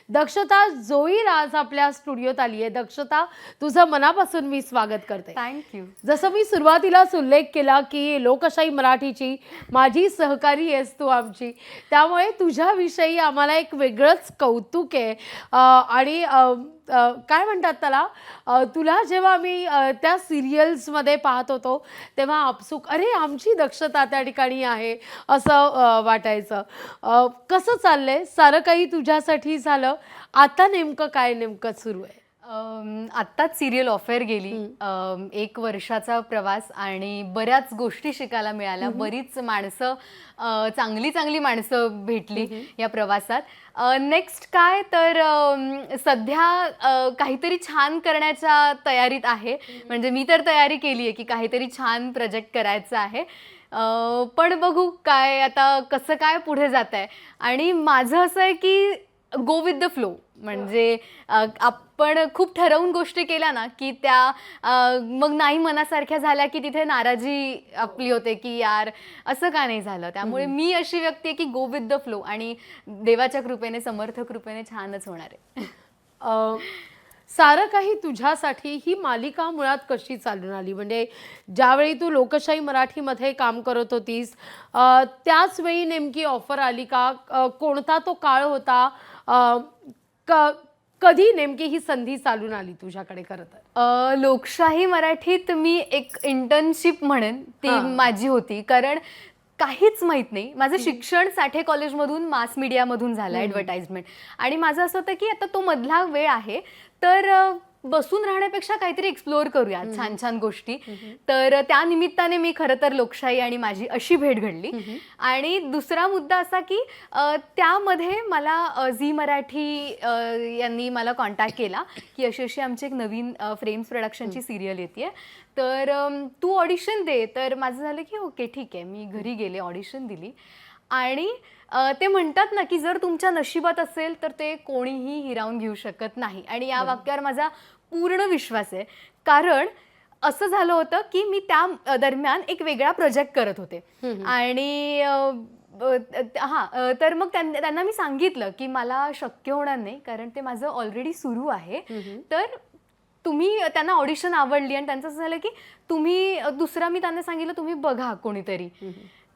दक्षता जोईर आज आपल्या स्टुडिओत आली आहे. दक्षता, तुझं मनापासून मी स्वागत करते. थँक्यू. जसं मी सुरुवातीलाच उल्लेख केला की लोकशाही मराठीची माझी सहकारी आहेस तू आमची, त्यामुळे तुझ्याविषयी आम्हाला एक वेगळंच कौतुक आहे. आणि काय म्हणतात त्याला, तुला जेव्हा आम्ही त्या सिरियल्समध्ये पाहत होतो तेव्हा आपसूक अरे आमची दक्षता त्या ठिकाणी आहे असं वाटायचं. कसं चाललंय? सारं काही तुझ्यासाठी झालं. आता नेमकं सुरू आहे? आत्ताच सिरियल ऑफर गेली. 1 वर्षाचा प्रवास आणि बऱ्याच गोष्टी शिकायला मिळाल्या. बरीच माणसं, चांगली चांगली माणसं भेटली या प्रवासात. नेक्स्ट काय तर सध्या काहीतरी छान करण्याच्या तयारीत आहे. म्हणजे मी तर तयारी केली आहे की काहीतरी छान प्रोजेक्ट करायचं आहे. पण बघू काय आता कसं काय पुढे जात आहे. आणि माझं असं आहे की गो विथ द फ्लो. म्हणजे आपण खूप ठरवून गोष्टी केल्या ना की त्या मग नाही मनासारख्या झाल्या की तिथे नाराजी आपली होते की यार असं का नाही झालं. त्यामुळे मी अशी व्यक्ती आहे की गो विथ द फ्लो आणि देवाच्या कृपेने, समर्थ कृपेने छानच होणार आहे. सारं काही तुझ्यासाठी ही मालिका मुळात कशी चालून आली? म्हणजे ज्यावेळी तू लोकशाही मराठीमध्ये काम करत होतीस त्याच वेळी नेमकी ऑफर आली का? कोणता तो काळ होता? कधी नेमकी ही संधी चालून आली तुझ्याकडे? खरं तर लोकशाही मराठीत मी एक इंटर्नशिप म्हणेन ती माझी होती. कारण काहीच माहीत नाही. माझं शिक्षण साठे कॉलेजमधून मास मीडियामधून झालं, ॲडव्हर्टाइजमेंट. आणि माझं असं होतं की आता तो मधला वेळ आहे तर बसून राहण्यापेक्षा काहीतरी एक्सप्लोअर करूया छान छान गोष्टी. तर त्या निमित्ताने मी खरं तर लोकशाही आणि माझी अशी भेट घडली. आणि दुसरा मुद्दा असा की त्यामध्ये मला झी मराठी यांनी मला कॉन्टॅक्ट केला की अशी अशी आमची एक नवीन फ्रेम्स प्रोडक्शनची सिरियल येते, तर तू ऑडिशन दे. तर माझं झालं की ओके ठीक आहे. मी घरी गेले, ऑडिशन दिली. आणि ते म्हणतात ना की जर तुमच्या नशिबात असेल तर ते कोणीही हिरावून घेऊ शकत नाही. आणि या वाक्यावर माझा पूर्ण विश्वास आहे. कारण असं झालं होतं की मी त्या दरम्यान एक वेगळा प्रोजेक्ट करत होते. आणि तर मग त्यांना मी सांगितलं की मला शक्य होणार नाही कारण ते माझं ऑलरेडी सुरू आहे. तर तुम्ही, त्यांना ऑडिशन आवडली आणि त्यांचं असं झालं की तुम्ही दुसरा, मी त्यांना सांगितलं तुम्ही बघा कोणीतरी.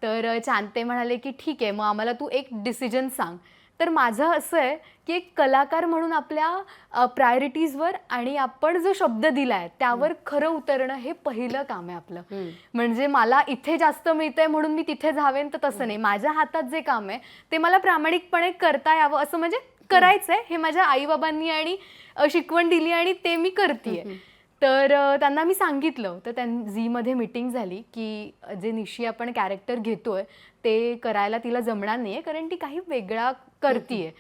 तर छान, ते म्हणाले की ठीक आहे, मग आम्हाला तू एक डिसिजन सांग. तर माझं असं आहे की एक कलाकार म्हणून आपल्या प्रायोरिटीजवर आणि आपण जो शब्द दिलाय त्यावर खरं उतरणं हे पहिलं काम आहे आपलं. म्हणजे मला इथे जास्त मिळतंय म्हणून मी तिथे जावेन तर तसं नाही. माझ्या हातात जे काम आहे ते मला प्रामाणिकपणे करता यावं, असं म्हणजे करायचंय. हे माझ्या आईबाबांनी आणि शिकवण दिली आणि ते मी करतेय. तर त्यांना मी सांगितलं. तर झीमध्ये मीटिंग झाली की जे निशी आपण कॅरेक्टर घेतोय ते करायला तिला जमणार नाहीये कारण ती काही वेगळा करतीये.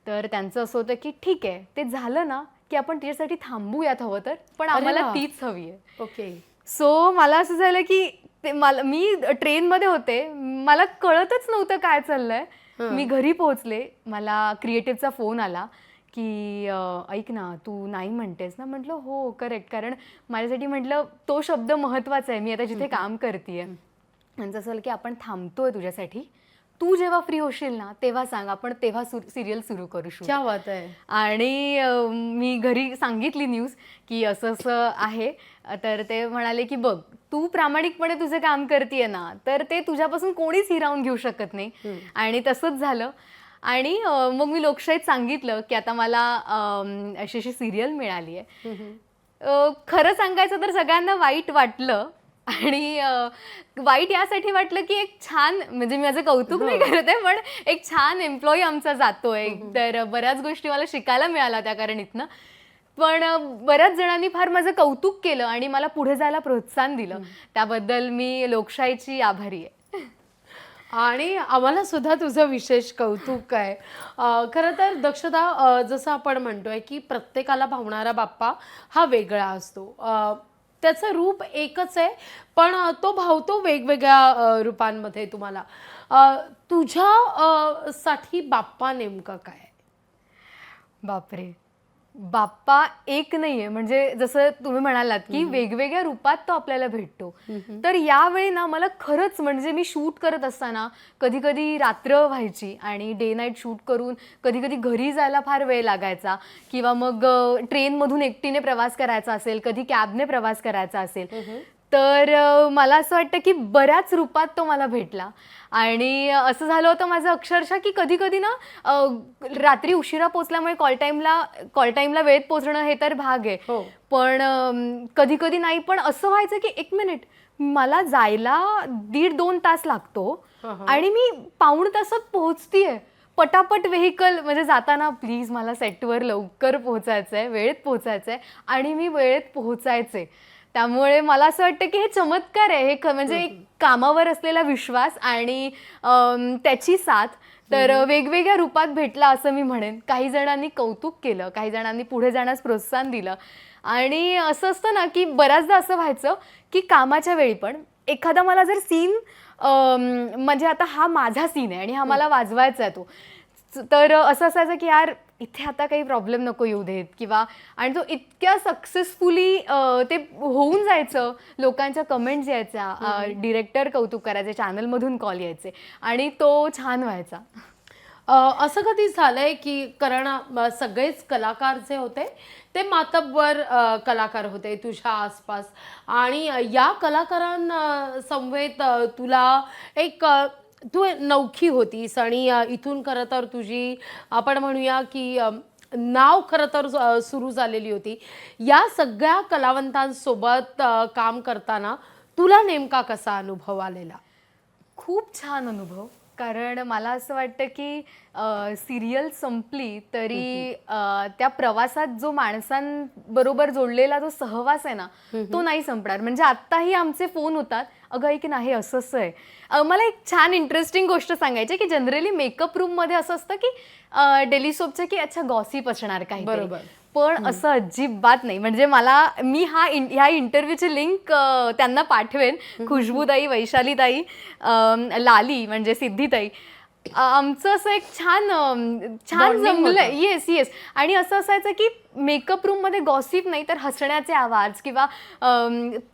तर त्यांचं असं होतं की ठीक आहे, ते झालं ना की आपण तिच्यासाठी थांबूयात हवं तर, पण आम्हाला तीच हवी आहे. ओके. सो मला असं झालं की मी ट्रेनमध्ये होते, मला कळतच नव्हतं काय चाललंय. मी घरी पोहोचले, मला क्रिएटिव्हचा फोन आला की ऐक ना, तू नाही म्हणतेस ना. म्हटलं हो करेक्ट, कारण माझ्यासाठी म्हटलं तो शब्द महत्त्वाचा आहे. मी आता जिथे काम करतेय. त्यांचं असं की आपण थांबतोय तुझ्यासाठी, तू जेव्हा फ्री होशील ना तेव्हा सांग, आपण तेव्हा सिरियल सुरू करू शकतो. क्या बात आहे. आणि मी घरी सांगितली न्यूज की असं असं आहे. तर ते म्हणाले की बघ, तू प्रामाणिकपणे तुझं काम करतेय ना तर ते तुझ्यापासून कोणीच हिरावून घेऊ शकत नाही. आणि तसंच झालं. आणि मग मी लोकशाहीत सांगितलं की आता मला अशी अशी सिरियल मिळाली आहे. खरं सांगायचं तर सगळ्यांना वाईट वाटलं. आणि वाईट यासाठी वाटलं की एक छान, म्हणजे मी माझं कौतुक नाही करत आहे, पण एक छान एम्प्लॉई आमचा जातोय. तर बऱ्याच गोष्टी मला शिकायला मिळाल्या त्या कारण इथनं. पण बऱ्याच जणांनी फार माझं कौतुक केलं आणि मला पुढे जायला प्रोत्साहन दिलं. त्याबद्दल मी लोकशाहीची आभारी आहे. आणि आम्हाला सुद्धा तुझं विशेष कौतुक आहे. खरं तर दक्षता, जसं आपण म्हणतोय की प्रत्येकाला भावणारा बाप्पा हा वेगळा असतो. त्याचं रूप एकच आहे पण तो भावतो वेगवेगळ्या रूपांमध्ये तुम्हाला. तुझ्या साठी बाप्पा नेमकं काय? बापरे, बाप्पा एक नाहीये, म्हणजे जसं तुम्ही म्हणालात की वेगवेगळ्या रूपात तो आपल्याला भेटतो. तर यावेळी ना मला खरंच म्हणजे मी शूट करत असताना कधी कधी रात्र व्हायची आणि डे नाईट शूट करून कधी कधी घरी जायला फार वेळ लागायचा, किंवा मग ट्रेनमधून एकटीने प्रवास करायचा असेल, कधी कॅबने प्रवास करायचा असेल. तर मला असं वाटतं की बऱ्याच रूपात तो मला भेटला. आणि असं झालं होतं माझं अक्षरशः की कधी कधी ना रात्री उशिरा पोचल्यामुळे कॉल टाईमला वेळेत पोचणं हे तर भाग आहे. हो. पण कधी कधी नाही, पण असं व्हायचं की 1 मिनिट, मला जायला 1.5-2 तास लागतो आणि मी पाऊण तासात पोहोचतीये. पटापट व्हेकल म्हणजे जाताना प्लीज मला सेटवर लवकर पोहोचायचंय, वेळेत पोहोचायचंय, आणि मी वेळेत पोहोचायचे. त्यामुळे मला असं वाटतं की हे चमत्कार आहे, हे म्हणजे एक कामावर असलेला विश्वास आणि त्याची साथ तर वेगवेगळ्या रूपात भेटला असं मी म्हणेन. काही जणांनी कौतुक केलं, काही जणांनी पुढे जाण्यास प्रोत्साहन दिलं. आणि असं असतं ना की बऱ्याचदा असं व्हायचं की कामाच्या वेळी पण एखादा मला जर सीन म्हणजे आता हा माझा सीन आहे आणि हा मला वाजवायचा आहे तो, तर असं असायचं की यार इथे आता काही प्रॉब्लेम नको येऊ देत, किंवा आणि तो इतक्या सक्सेसफुली ते होऊन जायचं. लोकांच्या कमेंट्स यायच्या, डिरेक्टर कौतुक करायचे, चॅनलमधून कॉल यायचे आणि तो छान व्हायचा. असं कधी झालंय की कारण सगळेच कलाकार जे होते ते मातब्बर कलाकार होते तुझ्या आसपास, आणि या कलाकारांसमवेत तुला एक तू नवखी होतीस, आणि इथून खरं तर तुझी आपण म्हणूया की नाव खरं तर सुरू झालेली होती. या सगळ्या कलावंतांसोबत काम करताना तुला नेमका कसा अनुभव आलेला? खूप छान अनुभव. कारण मला असं वाटतं की सिरियल संपली तरी त्या प्रवासात जो माणसांबरोबर जोडलेला जो सहवास आहे ना, तो नाही संपणार. म्हणजे आत्ताही आमचे फोन होतात, अगं ऐक ना हे असं असं आहे. मला एक छान इंटरेस्टिंग गोष्ट सांगायची की जनरली मेकअप रूममध्ये असं असतं की डेली सोपचं की अच्छा गॉसिप असणार काही, बरोबर. पण असं अजिबात नाही. म्हणजे ह्या इंटरव्ह्यूची लिंक त्यांना पाठवेन. खुशबूताई, वैशालीताई, लाली म्हणजे सिद्धीताई, आमचं असं एक छान Bonding जमलं. होतं. Yes yes. आणि असं असायचं की मेकअप रूममध्ये गॉसिप नाही तर हसण्याचे आवाज, किंवा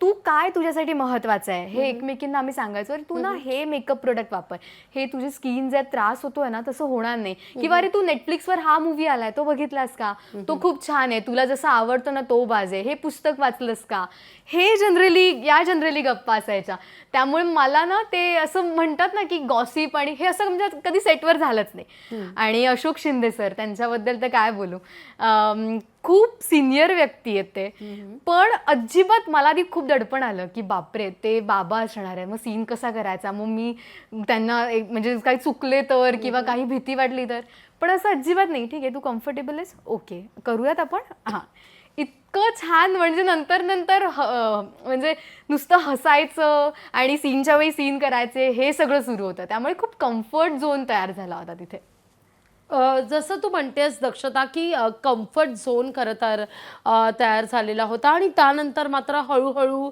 तू काय तुझ्यासाठी महत्वाचं आहे हे एकमेकींना आम्ही सांगायचो. अरे तू ना हे मेकअप प्रोडक्ट वापर, हे तुझी स्किन जर त्रास होतोय ना तसं होणार नाही. किंवा अरे तू नेटफ्लिक्सवर हा मूवी आलाय तो बघितलास का, तो खूप छान आहे, तुला जसं आवडतं ना तो बाजे, हे पुस्तक वाचलंस का, हे जनरली गप्पा असायच्या. त्यामुळे मला ना ते असं म्हणतात ना की गॉसिप आणि हे असं म्हणजे कधी सेटवर झालंच नाही. आणि अशोक शिंदे सर, त्यांच्याबद्दल तर काय बोलू, खूप सिनियर व्यक्ती आहेत ते, पण अजिबात मला आधी खूप दडपण आलं की बापरे ते बाबा असणार आहे, मग सीन कसा करायचा, मग मी त्यांना म्हणजे काही चुकले तर किंवा काही भीती वाटली तर. पण असं अजिबात नाही, ठीक आहे तू कम्फर्टेबल आहेस, ओके करूयात आपण. हां, इतकं छान. म्हणजे नंतर म्हणजे नुसतं हसायचं आणि सीनच्या वेळी सीन करायचे हे सगळं सुरू होतं. त्यामुळे खूप कम्फर्ट झोन तयार झाला होता तिथे. जसं तू म्हणतेस दक्षता की कम्फर्ट झोन खरं तर तयार झालेला होता, आणि त्यानंतर मात्र हळूहळू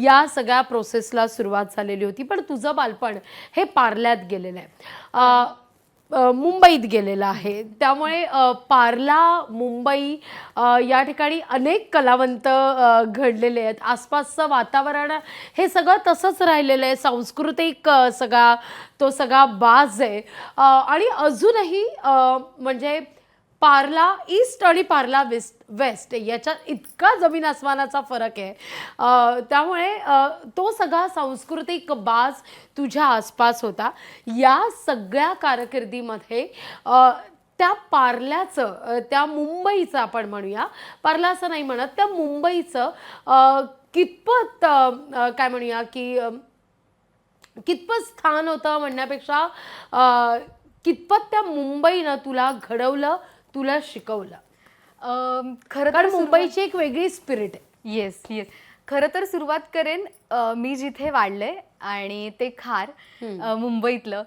या सगळ्या प्रोसेसला सुरुवात झालेली होती. पण तुझं बालपण हे पार्ल्यात गेलेलं आहे, मुंबईत गेलेलं आहे. त्यामुळे पार्ला, मुंबई या ठिकाणी अनेक कलावंत घडलेले आहेत. आसपासचं वातावरण हे सगळं तसंच राहिलेलं आहे. सांस्कृतिक सगळा बाज आहे. आणि अजूनही म्हणजे पार्ला ईस्ट आणि पार्ला वेस्ट याच्यात इतका जमीन आसमानाचा फरक आहे. त्यामुळे तो सगळा सांस्कृतिक बाज तुझ्या आसपास होता. या सगळ्या कारकिर्दीमध्ये त्या पार्ल्याचं, त्या मुंबईचं आपण म्हणूया, पार्ला असं नाही म्हणत, त्या मुंबईचं कितपत काय म्हणूया की कितपत स्थान होतं म्हणण्यापेक्षा कितपत त्या मुंबईनं तुला घडवलं, तुला शिकवलं? खरं कारण तर मुंबईची एक वेगळी स्पिरिट आहे. Yes yes. खरं तर सुरुवात करेन मी जिथे वाढले आणि ते खार मुंबईतलं.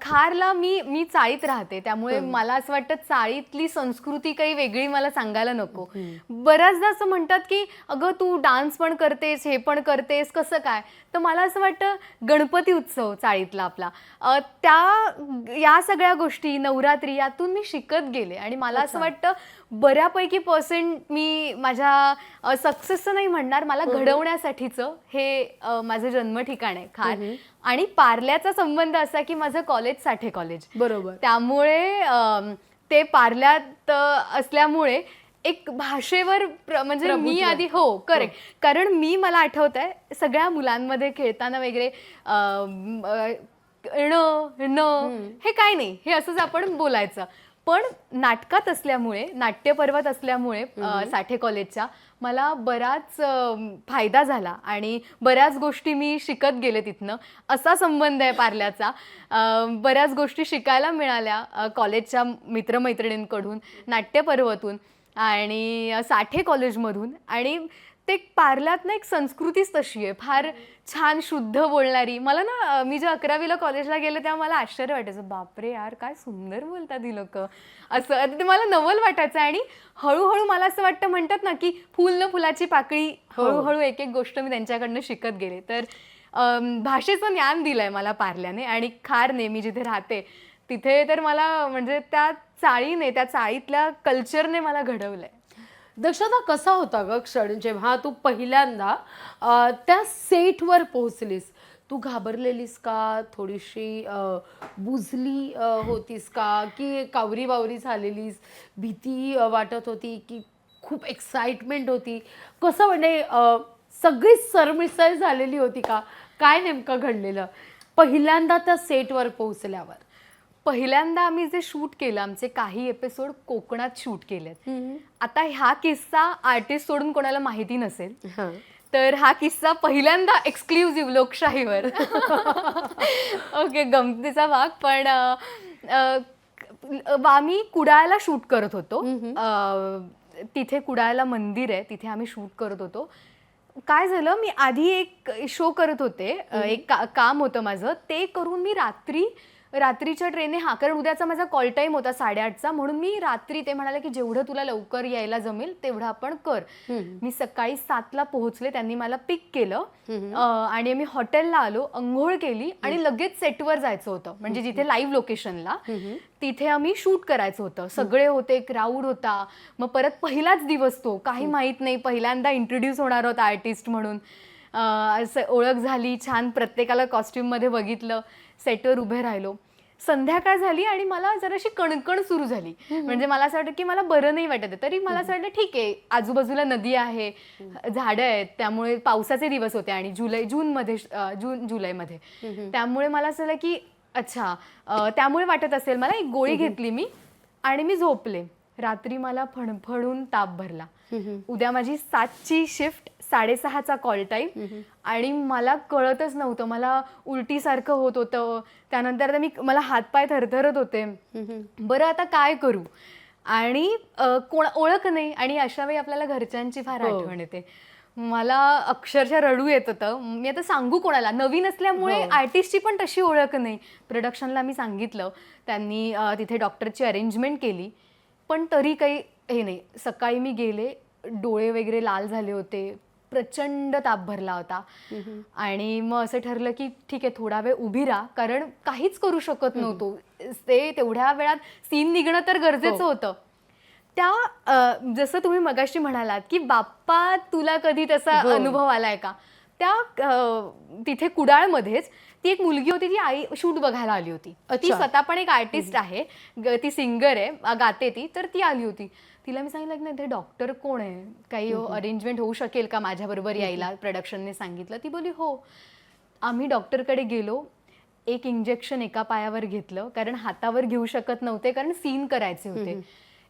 खारला मी चाळीत राहते, त्यामुळे मला असं वाटतं चाळीतली संस्कृती काही वेगळी मला सांगायला नको. बऱ्याचदा असं म्हणतात की अगं तू डान्स पण करतेस, हे पण करतेस, कसं काय? तर मला असं वाटतं गणपती उत्सव चाळीतला आपला, या सगळ्या गोष्टी, नवरात्री, यातून मी शिकत गेले आणि मला असं वाटतं बऱ्यापैकी पर्सेंट मी माझ्या सक्सेसचं नाही म्हणणार, मला घडवण्यासाठीचं हे माझं जन्म ठिकाण आहे खार. आणि पार्ल्याचा संबंध असा की माझं कॉलेज साठे कॉलेज, बरोबर. त्यामुळे ते पार्ल्यात असल्यामुळे एक भाषेवर म्हणजे मी आधी करेक्ट, कारण मला आठवत आहे सगळ्या मुलांमध्ये खेळताना वगैरे हे काय नाही, हे असंच आपण बोलायचं. पण नाटकात असल्यामुळे, नाट्यपर्वात असल्यामुळे साठे कॉलेजच्या मला बराच फायदा झाला आणि बऱ्याच गोष्टी मी शिकत गेले तिथनं. असा संबंध आहे पार्ल्याचा. बऱ्याच गोष्टी शिकायला मिळाल्या कॉलेजच्या मित्रमैत्रिणींकडून, नाट्यपर्वातून आणि साठे कॉलेजमधून. आणि ते पार्ल्यात ना एक संस्कृतीच तशी आहे, फार छान शुद्ध बोलणारी. मला ना, मी जेव्हा 11वीला कॉलेजला गेले तेव्हा मला आश्चर्य वाटायचं, बापरे यार काय सुंदर बोलतात ही लोक, असं ते मला नवल वाटायचं. आणि हळूहळू मला असं वाटतं, म्हणतात ना की फुल न फुलाची पाकळी, हळूहळू एक एक गोष्ट मी त्यांच्याकडनं शिकत गेले. तर भाषेचं ज्ञान दिलंय मला पार्ल्याने आणि खारने, मी जिथे राहते तिथे, तर मला म्हणजे त्या चाळीने, त्या चाळीतल्या कल्चरने मला घडवलंय. दक्षता, कसा होता ग क्षण जेव्हा तू पहिल्यांदा त्या सेटवर पोहोचलीस? तू घाबरलेलीस का, थोडीशी बुजली होतीस का, की कावरी बावरी झालेलीस, भीती वाटत होती, की खूप एक्साइटमेंट होती? कसं म्हणजे सगळीच सरमिसळ झालेली होती का? काय नेमकं घडलेलं पहिल्यांदा त्या सेटवर पोहोचल्यावर? पहिल्यांदा आम्ही जे शूट केलं, आमचे काही एपिसोड कोकणात शूट केलेत. आता हा किस्सा आर्टिस्ट सोडून कोणाला माहिती नसेल, तर हा किस्सा पहिल्यांदा एक्सक्लुझिव्ह लोकशाहीवर. ओके, गमतीचा भाग. पण आम्ही कुडाळला शूट करत होतो. तिथे कुडाळला मंदिर आहे, तिथे आम्ही शूट करत होतो. काय झालं, मी आधी एक शो करत होते, एक काम होतं माझं, ते करून मी रात्रीच्या ट्रेनने, कारण उद्याचा माझा कॉल टाईम होता 8:30चा, म्हणून मी रात्री, ते म्हणाले की जेवढं तुला लवकर यायला जमेल तेवढं आपण कर. मी सकाळी 7ला पोहोचले, त्यांनी मला पिक केलं आणि मी हॉटेलला आलो, अंघोळ केली आणि लगेच सेटवर जायचं होतं, म्हणजे जिथे लाईव्ह लोकेशनला, तिथे आम्ही शूट करायचं होतं. सगळे होते, क्राऊड होता. मग परत पहिलाच दिवस, तो काही माहीत नाही, पहिल्यांदा इंट्रोड्यूस होणार होता आर्टिस्ट म्हणून. असं ओळख झाली छान, प्रत्येकाला कॉस्ट्युममध्ये बघितलं, सेटवर उभे राहिलो. संध्याकाळ झाली आणि मला जराशी कणकण सुरू झाली. म्हणजे मला असं वाटतं की मला बरं नाही वाटत आहे. तरी मला असं वाटतं ठीक आहे, आजूबाजूला नदी आहे, झाडं आहेत, त्यामुळे पावसाचे दिवस होते आणि जून जुलैमध्ये, त्यामुळे मला असं झालं की अच्छा, त्यामुळे वाटत असेल मला. एक गोळी घेतली मी आणि मी झोपले. रात्री मला फणफणून ताप भरला. उद्या माझी 7ची शिफ्ट, 6:30चा कॉल टाईम, आणि मला कळतच नव्हतं, मला उलटीसारखं होत होतं. त्यानंतर मला हातपाय थरथरत होते. बरं आता काय करू, आणि ओळख नाही, आणि अशा वेळी आपल्याला घरच्यांची फार आठवण येते. मला अक्षरशः रडू येत होतं. मी आता सांगू कोणाला, नवीन असल्यामुळे आर्टिस्टची पण तशी ओळख नाही. प्रोडक्शनला मी सांगितलं, त्यांनी तिथे डॉक्टरची अरेंजमेंट केली, पण तरी काही हे नाही. सकाळी मी गेले, डोळे वगैरे लाल झाले होते, प्रचंड ताप भरला होता, आणि मग असं ठरलं की ठीक आहे, थोडा वेळ उभी राहा, कारण काहीच करू शकत नव्हतो. ते तेवढ्या वेळात सीन निघणं तर गरजेचं होतं. जसं तुम्ही मगाशी म्हणालात की बाप्पा, तुला कधी तसा अनुभव आलाय का? तिथे कुडाळमध्येच ती एक मुलगी होती, ती आई शूट बघायला आली होती. ती स्वतः पण एक आर्टिस्ट आहे, ती सिंगर आहे, गाते ती. तर ती आली होती. तिला मी सांगितलं की नाही, ते डॉक्टर कोण आहे, काही अरेंजमेंट होऊ शकेल का माझ्याबरोबर यायला, प्रोडक्शनने सांगितलं. ती बोलली हो. आम्ही डॉक्टरकडे गेलो, एक इंजेक्शन एका पायावर घेतलं, कारण हातावर घेऊ शकत नव्हते, कारण सीन करायचे होते.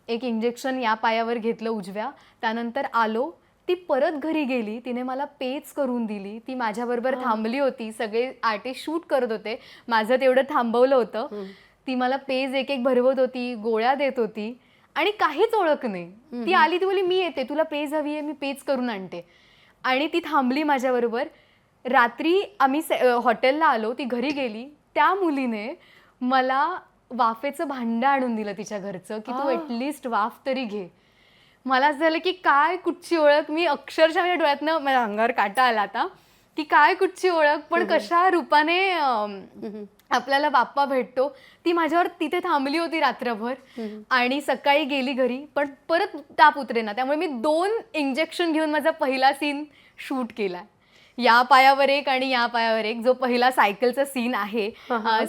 एक इंजेक्शन या पायावर घेतलं उजव्या. त्यानंतर आलो, ती परत घरी गेली, तिने मला पेज करून दिली. ती माझ्याबरोबर थांबली होती, सगळे आर्टिस्ट शूट करत होते, माझं तेवढं थांबवलं होतं. ती मला पेज एक एक भरवत होती, गोळ्या देत होती, आणि काहीच ओळख नाही. ती आली, ती बोलली मी येते, तुला पेज हवी आहे, मी पेज करून आणते. आणि ती थांबली माझ्याबरोबर. रात्री आम्ही हॉटेलला आलो, ती घरी गेली. त्या मुलीने मला वाफेचं भांडं आणून दिलं तिच्या घरचं की तू ॲटलिस्ट वाफ तरी घे. मला असं झालं की काय कुठची ओळख, मी अक्षरशः माझ्या डोळ्यातनं माझ्या अंगावर काटा आला आता की काय कुठची ओळख, पण कशा रूपाने आपल्याला बाप्पा भेटतो. ती माझ्यावर तिथे थांबली होती रात्रभर आणि सकाळी गेली घरी, पण परत ताप उतरेना. त्यामुळे मी 2 इंजेक्शन घेऊन माझा पहिला सीन शूट केला. या पायावर एक आणि या पायावर एक. जो पहिला सायकलचा सीन आहे,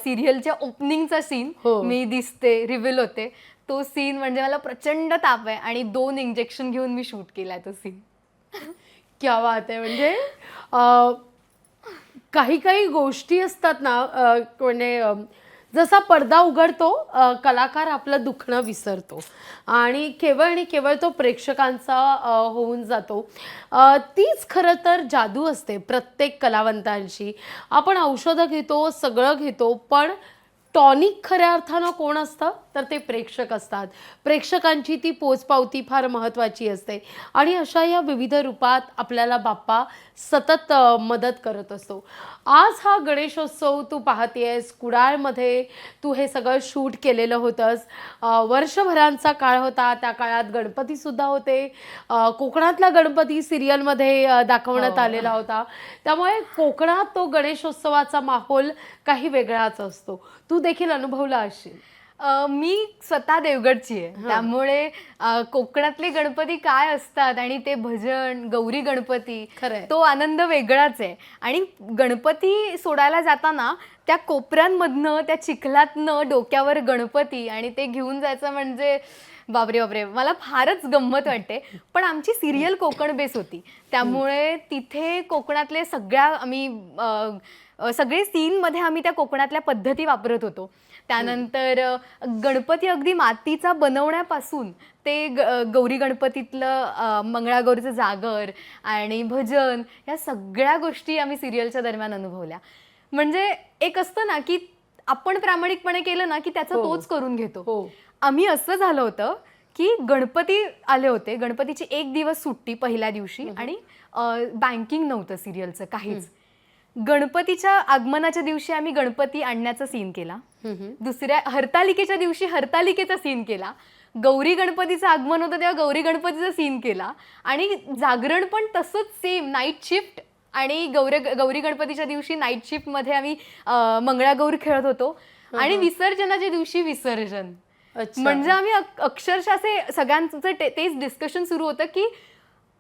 सिरियलच्या ओपनिंगचा सीन, मी दिसते, रिव्हील होते, तो सीन म्हणजे मला प्रचंड ताप आहे आणि 2 इंजेक्शन घेऊन मी शूट केलाय तो सीन. क्या बात आहे. म्हणजे काही काही गोष्टी असतात ना, म्हणजे जसा पडदा उघडतो कलाकार आपलं दुखणं विसरतो आणि केवळ तो प्रेक्षकांचा होऊन जातो. तीच खरं तर जादू असते प्रत्येक कलावंतांची. आपण औषधं घेतो, सगळं घेतो, पण टॉनिक खऱ्या अर्थानं कोण असतं तर ते प्रेक्षक असतात. प्रेक्षकांची ती पोचपावती फार महत्त्वाची असते आणि अशा या विविध रूपात आपल्याला बाप्पा सतत मदत करत असतो. आज हा गणेशोत्सव तू पाहतेयस, कुडाळमध्ये तू हे सगळं शूट केलेलं होतंस. वर्षभरांचा काळ होता, त्या काळात गणपतीसुद्धा होते. कोकणातला गणपती सिरियलमध्ये दाखवण्यात आलेला होता. त्यामुळे कोकणात तो गणेशोत्सवाचा माहोल काही वेगळाच असतो. तू देखील अनुभवला असशील. मी स्वतः देवगडची आहे, त्यामुळे कोकणातले गणपती काय असतात आणि ते भजन, गौरी गणपती, तो आनंद वेगळाच आहे. आणि गणपती सोडायला जाताना त्या कोपऱ्यांमधनं, त्या चिखलातनं डोक्यावर गणपती आणि ते घेऊन जायचं म्हणजे बापरे बापरे, मला फारच गंमत वाटते. पण आमची सिरियल कोकण बेस होती, त्यामुळे तिथे कोकणातले सगळे सीनमध्ये आम्ही त्या कोकणातल्या पद्धती वापरत होतो. त्यानंतर गणपती अगदी मातीचा बनवण्यापासून ते गौरी गणपतीतलं मंगळागौरीचं जागर आणि भजन, या सगळ्या गोष्टी आम्ही सिरियलच्या दरम्यान अनुभवल्या. म्हणजे एक असतं ना की आपण प्रामाणिकपणे केलं ना की त्याचा तोच करून घेतो. आम्ही असं झालं होतं की गणपती आले होते, गणपतीची 1 दिवस सुट्टी पहिल्या दिवशी आणि बँकिंग नव्हतं सिरियलचं काहीच. गणपतीच्या आगमनाच्या दिवशी आम्ही गणपती आणण्याचा सीन केला. दुसऱ्या हरतालिकेच्या दिवशी हरतालिकेचा सीन केला. गौरी गणपतीचं आगमन होतं तेव्हा गौरी गणपतीचा सीन केला आणि जागरण पण तसंच सेम नाईट शिफ्ट. आणि गौरी गणपतीच्या दिवशी नाईट शिफ्टमध्ये आम्ही मंगळागौर खेळत होतो आणि विसर्जनाच्या दिवशी विसर्जन. म्हणजे आम्ही अक्षरशः असे सगळ्यांचं तेच डिस्कशन सुरू होतं की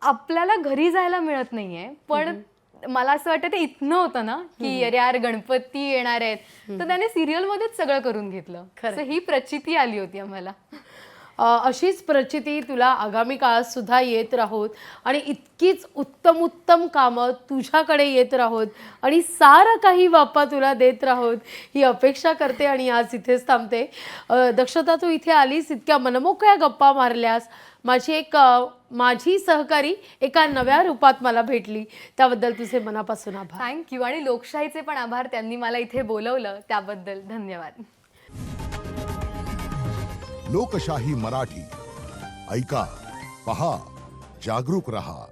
आपल्याला घरी जायला मिळत नाहीये, पण मला असं वाटतं ते इथनं होतं ना की अरे यार गणपती येणार आहेत, तर त्याने सिरियलमध्येच सगळं करून घेतलं. ही प्रचिती आली होती आम्हाला. अशीच प्रचिती तुला आगामी काळात सुद्धा येत राहोत आणि इतकीच उत्तम कामं तुझ्याकडे येत राहोत आणि सारं काही बाप्पा तुला देत राहोत ही अपेक्षा करते आणि आज इथेच थांबते. दक्षता, तू इथे आलीस, इतक्या मनमोकळ्या गप्पा मारल्यास, माझी सहकारी एका नव्या रूपात मला भेटली, त्याबद्दल तुझे मनापासून आभार. थँक्यू. आणि लोकशाहीचे पण आभार, त्यांनी मला इथे बोलवलं त्याबद्दल धन्यवाद. लोकशाही मराठी ऐका, पहा, जागरूक रहा.